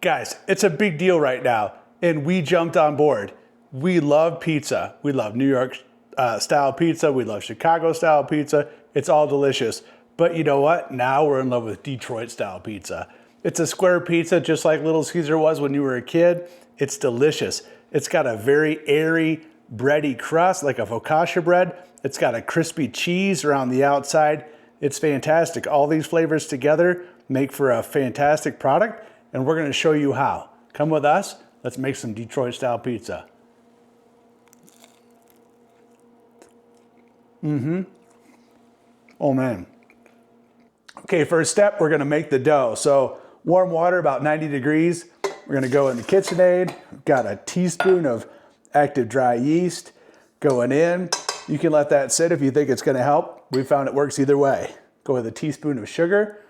Guys, it's a big deal right now, and we jumped on board. We love pizza. We love New York style pizza. We love Chicago style pizza. It's all delicious. But you know what? Now we're in love with Detroit style pizza. It's a square pizza just like Little Caesar was when you were a kid. It's delicious. It's got a very airy, bready crust like a focaccia bread. It's got a crispy cheese around the outside. It's fantastic. All these flavors together make for a fantastic product, and we're gonna show you how. Come with us. Let's make some Detroit style pizza. Oh man. Okay, first step, we're gonna make the dough. So warm water, about 90 degrees. We're gonna go in the KitchenAid. Got a teaspoon of active dry yeast going in. You can let that sit if you think it's gonna help. We found it works either way. Go with a teaspoon of sugar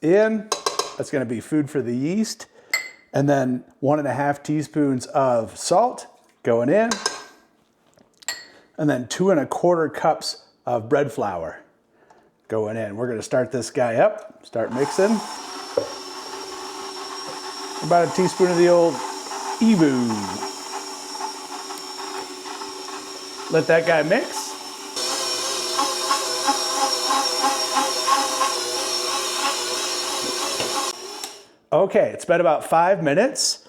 in. That's gonna be food for the yeast. And then 1.5 teaspoons of salt going in. And then 2¼ cups of bread flour going in. We're gonna start this guy up, start mixing. About a teaspoon of the old Evu. Let that guy mix. Okay, it's been about 5 minutes.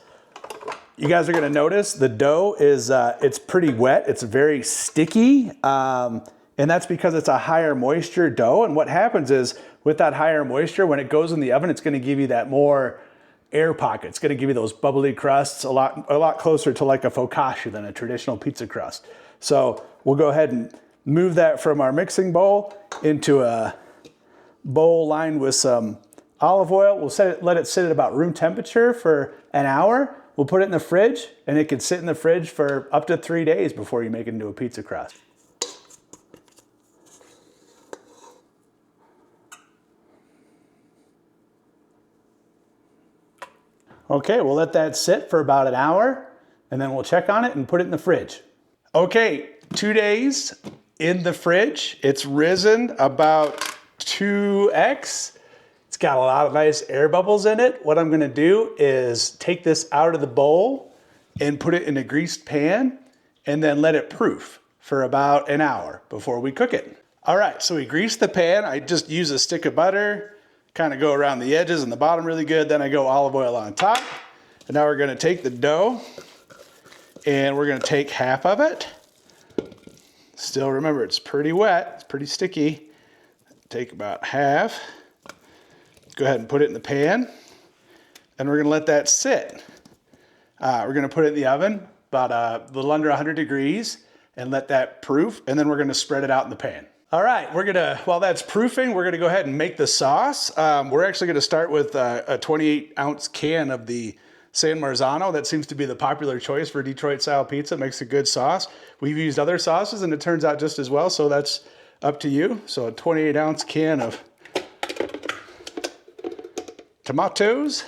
You guys are gonna notice the dough is, it's pretty wet. It's very sticky. And that's because it's a higher moisture dough. And what happens is with that higher moisture, when it goes in the oven, it's gonna give you that more air pocket. It's gonna give you those bubbly crusts a lot closer to like a focaccia than a traditional pizza crust. So we'll go ahead and move that from our mixing bowl into a bowl lined with some olive oil. We'll let it sit at about room temperature for an hour. We'll put it in the fridge, and it can sit in the fridge for up to 3 days before you make it into a pizza crust. Okay, we'll let that sit for about an hour, and then we'll check on it and put it in the fridge. Okay, 2 days in the fridge. It's risen about 2x. It's got a lot of nice air bubbles in it. What I'm gonna do is take this out of the bowl and put it in a greased pan and then let it proof for about an hour before we cook it. All right, so we grease the pan. I just use a stick of butter, kind of go around the edges and the bottom really good. Then I go olive oil on top. And now we're gonna take the dough and we're gonna take half of it. Still remember, it's pretty wet, it's pretty sticky. Take about half. Go ahead and put it in the pan, and we're gonna let that sit. We're gonna put it in the oven about a little under 100 degrees and let that proof, and then we're gonna spread it out in the pan. All right, while that's proofing, we're gonna go ahead and make the sauce. We're actually gonna start with a 28-ounce can of the San Marzano. That seems to be the popular choice for Detroit style pizza. It makes a good sauce. We've used other sauces and it turns out just as well, so that's up to you. So a 28-ounce can of tomatoes.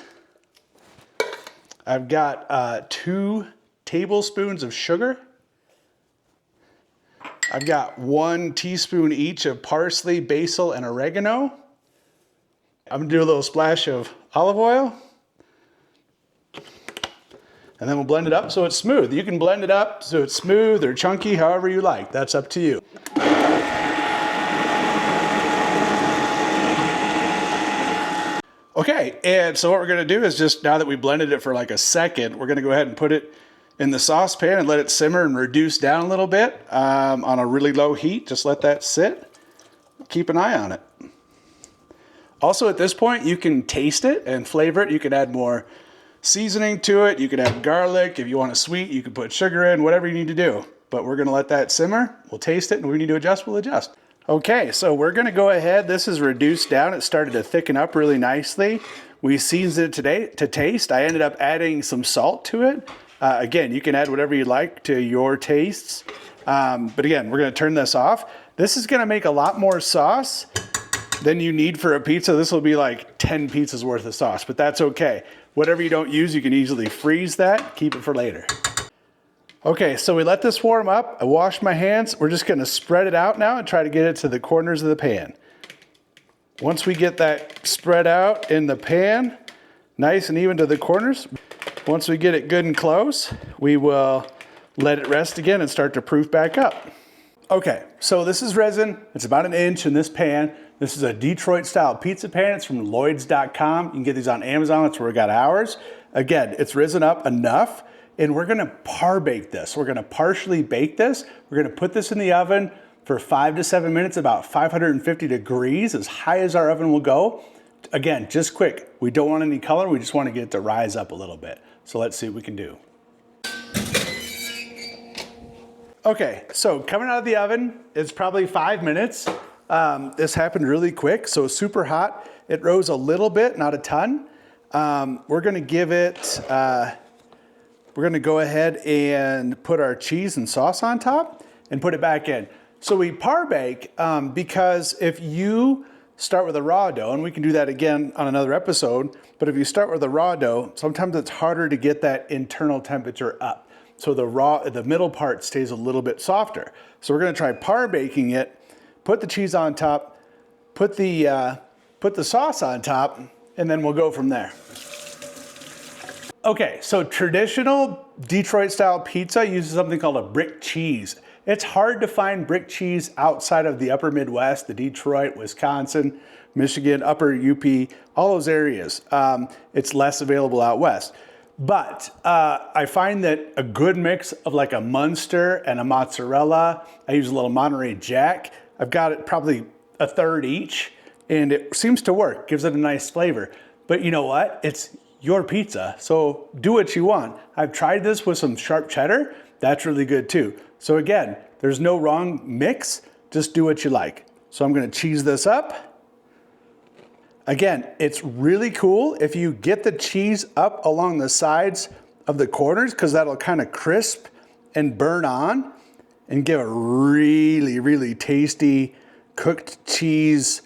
I've got 2 tablespoons of sugar. I've got 1 teaspoon each of parsley, basil, and oregano. I'm gonna do a little splash of olive oil. And then we'll blend it up so it's smooth. You can blend it up so it's smooth or chunky, however you like. That's up to you. Okay, and so what we're gonna do is just, now that we blended it for like a second, we're gonna go ahead and put it in the saucepan and let it simmer and reduce down a little bit on a really low heat. Just let that sit. Keep an eye on it. Also at this point, you can taste it and flavor it. You can add more seasoning to it. You could add garlic. If you want it sweet, you could put sugar in, whatever you need to do. But we're gonna let that simmer. We'll taste it, and if we need to adjust, we'll adjust. Okay, so we're gonna go ahead. This is reduced down. It started to thicken up really nicely. We seasoned it today to taste. I ended up adding some salt to it. Again, you can add whatever you like to your tastes. But again, we're gonna turn this off. This is gonna make a lot more sauce than you need for a pizza. This will be like 10 pizzas worth of sauce, but that's okay. Whatever you don't use, you can easily freeze that, keep it for later. Okay, so we let this warm up. I washed my hands. We're just gonna spread it out now and try to get it to the corners of the pan. Once we get that spread out in the pan, nice and even to the corners. Once we get it good and close, we will let it rest again and start to proof back up. Okay, so this is resin. It's about 1 inch in this pan. This is a Detroit style pizza pan. It's from Lloyds.com. You can get these on Amazon. That's where we got ours. Again, it's risen up enough, and we're gonna par bake this. We're gonna partially bake this. We're gonna put this in the oven for 5 to 7 minutes, about 550 degrees, as high as our oven will go. Again, just quick. We don't want any color. We just want to get it to rise up a little bit. So let's see what we can do. Okay, so coming out of the oven, it's probably 5 minutes. This happened really quick, so super hot. It rose a little bit, not a ton. We're gonna give it, we're gonna go ahead and put our cheese and sauce on top and put it back in. So we par bake because if you start with a raw dough, and we can do that again on another episode, but if you start with a raw dough, sometimes it's harder to get that internal temperature up. So the middle part stays a little bit softer. So we're gonna try par baking it, put the cheese on top, put the sauce on top, and then we'll go from there. Okay, so traditional Detroit style pizza uses something called a brick cheese. It's hard to find brick cheese outside of the upper Midwest, the Detroit, Wisconsin, Michigan, upper UP, all those areas. It's less available out west. But I find that a good mix of like a Munster and a mozzarella, I use a little Monterey Jack. I've got it probably a third each, and it seems to work, gives it a nice flavor. But you know what? It's your pizza, so do what you want. I've tried this with some sharp cheddar. That's really good too. So again, there's no wrong mix, just do what you like. So I'm gonna cheese this up. Again, it's really cool if you get the cheese up along the sides of the corners, because that'll kind of crisp and burn on and give a really, really tasty cooked cheese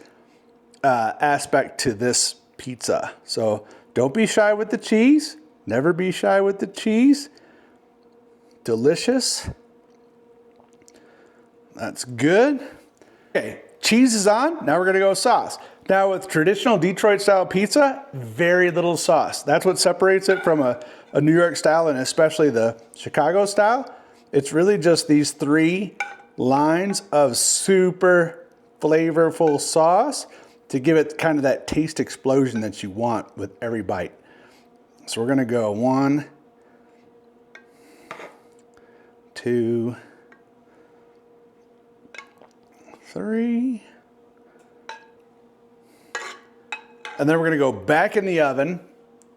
aspect to this pizza. So don't be shy with the cheese. Never be shy with the cheese. Delicious. That's good. Okay, cheese is on. Now we're gonna go sauce. Now with traditional Detroit style pizza, very little sauce. That's what separates it from a New York style and especially the Chicago style. It's really just these 3 lines of super flavorful sauce to give it kind of that taste explosion that you want with every bite. So we're gonna go 1, 2, 3. And then we're gonna go back in the oven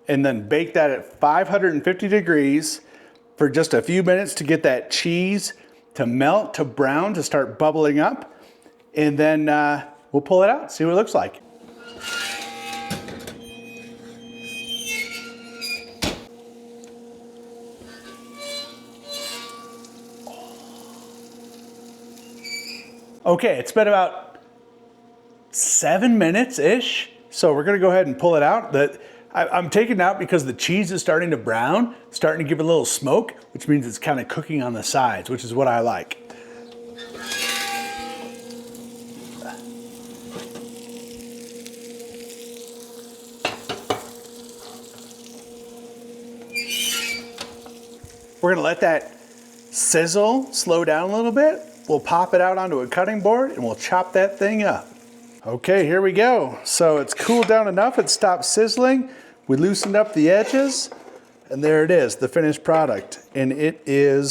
and then bake that at 550 degrees for just a few minutes to get that cheese to melt, to brown, to start bubbling up. And then we'll pull it out, see what it looks like. Okay, it's been about 7 minutes-ish. So we're gonna go ahead and pull it out. I'm taking it out because the cheese is starting to brown, starting to give it a little smoke, which means it's kind of cooking on the sides, which is what I like. We're gonna let that sizzle, slow down a little bit. We'll pop it out onto a cutting board and we'll chop that thing up. Okay, here we go. So it's cooled down enough, it stopped sizzling. We loosened up the edges, and there it is, the finished product. And it is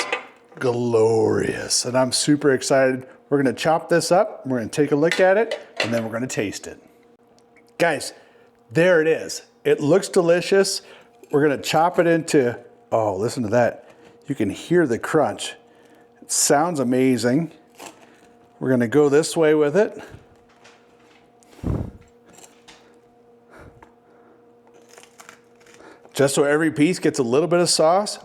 glorious, and I'm super excited. We're gonna chop this up, we're gonna take a look at it, and then we're gonna taste it. Guys, there it is. It looks delicious. We're gonna chop it into, oh, listen to that. You can hear the crunch. It sounds amazing. We're gonna go this way with it. Just so every piece gets a little bit of sauce,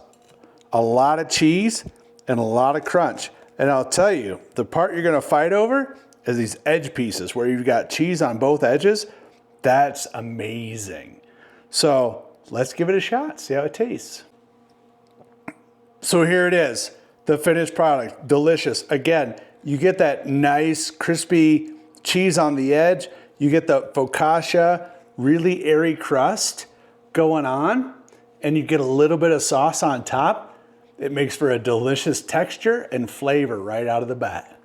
a lot of cheese, and a lot of crunch. And I'll tell you, the part you're gonna fight over is these edge pieces where you've got cheese on both edges. That's amazing. So let's give it a shot, see how it tastes. So here it is, the finished product, delicious. Again, you get that nice crispy cheese on the edge. You get the focaccia, really airy crust. going on and you get a little bit of sauce on top, it makes for a delicious texture and flavor right out of the bat.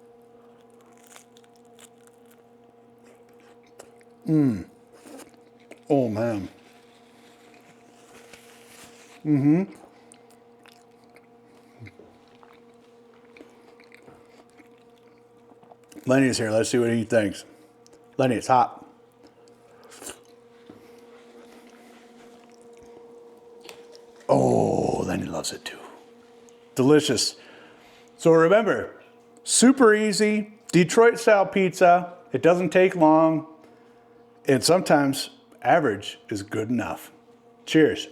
Oh man. Lenny's here. Let's see what he thinks. Lenny, it's hot. Oh, Lenny loves it too. Delicious. So remember, super easy, Detroit style pizza. It doesn't take long. And sometimes average is good enough. Cheers.